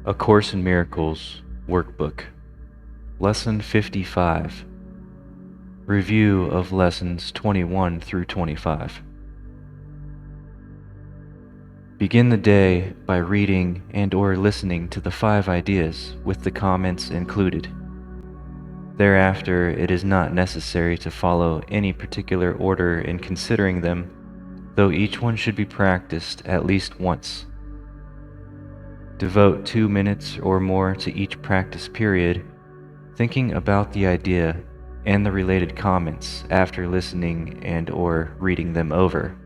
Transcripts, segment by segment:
A Course in Miracles Workbook Lesson 55 Review of Lessons 21 through 25. Begin the day by reading and/or listening to the 5 ideas with the comments included. Thereafter, it is not necessary to follow any particular order in considering them, though each one should be practiced at least once. Devote 2 minutes or more to each practice period, thinking about the idea and the related comments after listening and/or reading them over.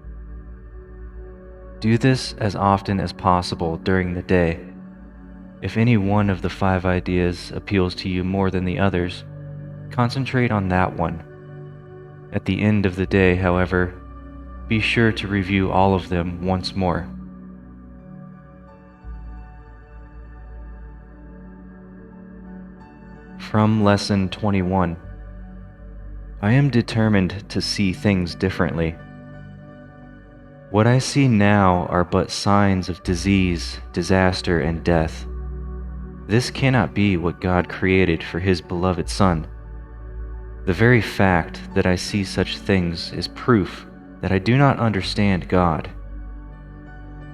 Do this as often as possible during the day. If any one of the 5 ideas appeals to you more than the others, concentrate on that one. At the end of the day, however, be sure to review all of them once more. From Lesson 21. I am determined to see things differently. What I see now are but signs of disease, disaster, and death. This cannot be what God created for His beloved Son. The very fact that I see such things is proof that I do not understand God.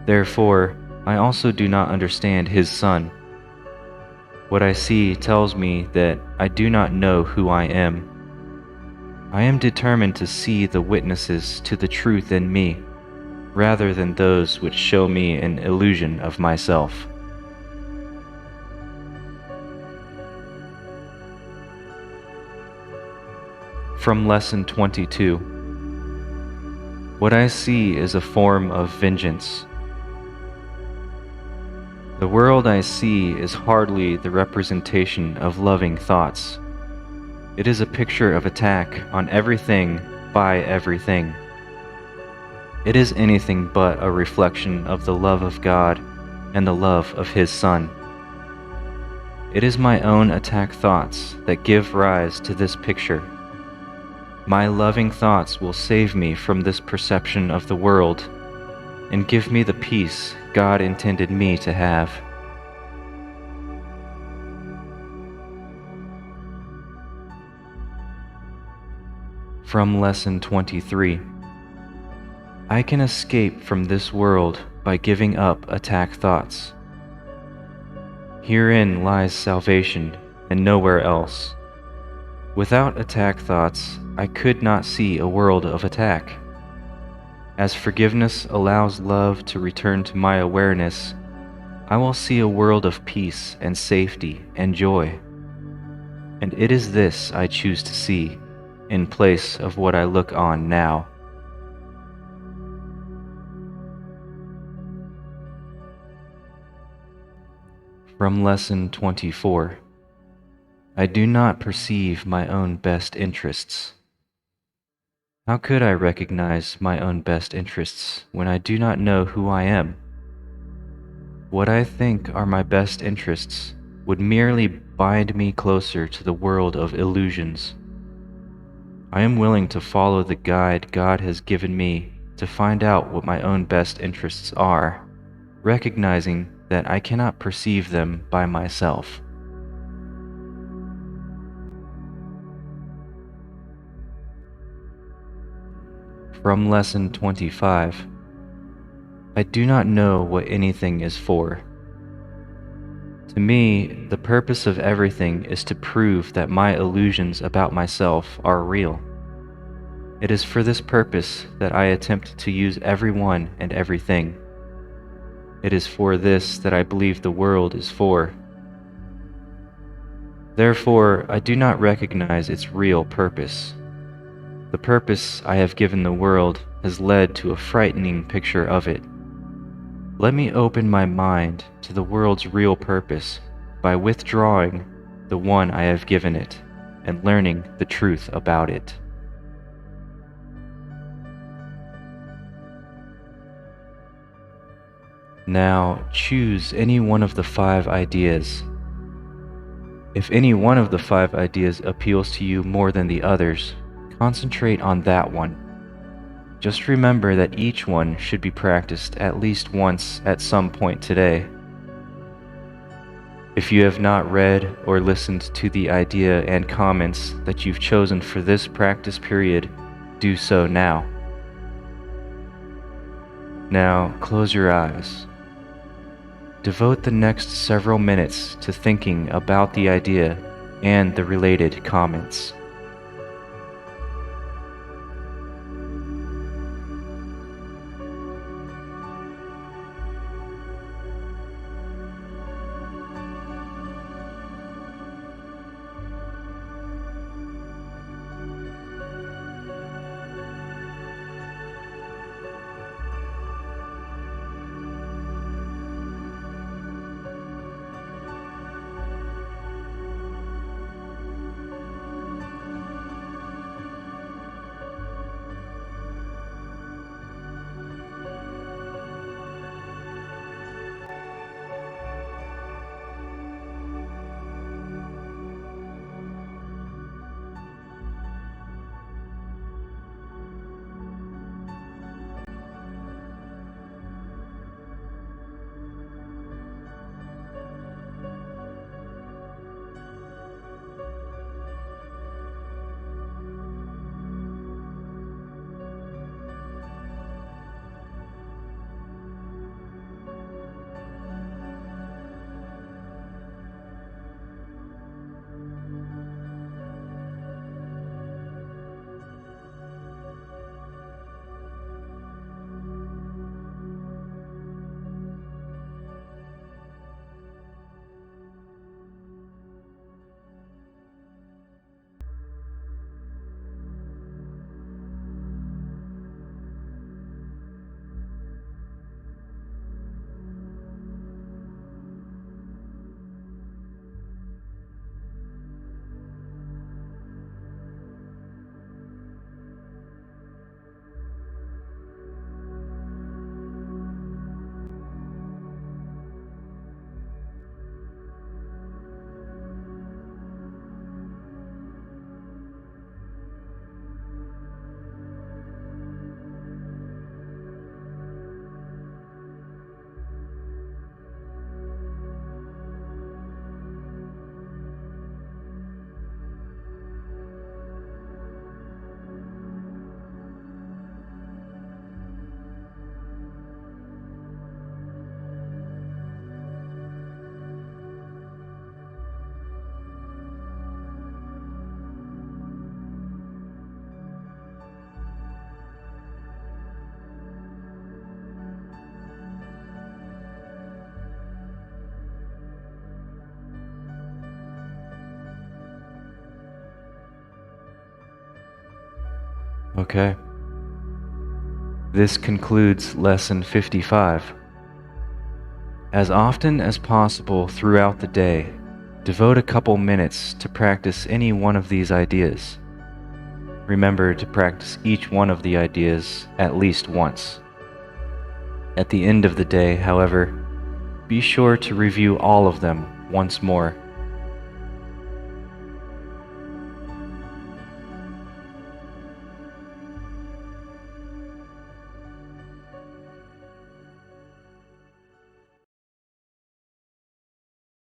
Therefore, I also do not understand His Son. What I see tells me that I do not know who I am. I am determined to see the witnesses to the truth in me, rather than those which show me an illusion of myself. From Lesson 22. What I see is a form of vengeance. The world I see is hardly the representation of loving thoughts. It is a picture of attack on everything by everything. It is anything but a reflection of the love of God and the love of His Son. It is my own attack thoughts that give rise to this picture. My loving thoughts will save me from this perception of the world and give me the peace God intended me to have. From Lesson 23. I can escape from this world by giving up attack thoughts. Herein lies salvation, and nowhere else. Without attack thoughts, I could not see a world of attack. As forgiveness allows love to return to my awareness, I will see a world of peace and safety and joy. And it is this I choose to see, in place of what I look on now. From Lesson 24. I do not perceive my own best interests. How could I recognize my own best interests when I do not know who I am? What I think are my best interests would merely bind me closer to the world of illusions. I am willing to follow the guide God has given me to find out what my own best interests are, recognizing that I cannot perceive them by myself. From Lesson 25. I do not know what anything is for. To me, the purpose of everything is to prove that my illusions about myself are real. It is for this purpose that I attempt to use everyone and everything. It is for this that I believe the world is for. Therefore, I do not recognize its real purpose. The purpose I have given the world has led to a frightening picture of it. Let me open my mind to the world's real purpose by withdrawing the one I have given it and learning the truth about it. Now choose any one of the 5 ideas. If any one of the 5 ideas appeals to you more than the others, concentrate on that one. Just remember that each one should be practiced at least once at some point today. If you have not read or listened to the idea and comments that you've chosen for this practice period, do so now. Now, close your eyes. Devote the next several minutes to thinking about the idea and the related comments. Okay. This concludes Lesson 55. As often as possible throughout the day, devote a couple minutes to practice any one of these ideas. Remember to practice each one of the ideas at least once. At the end of the day, however, be sure to review all of them once more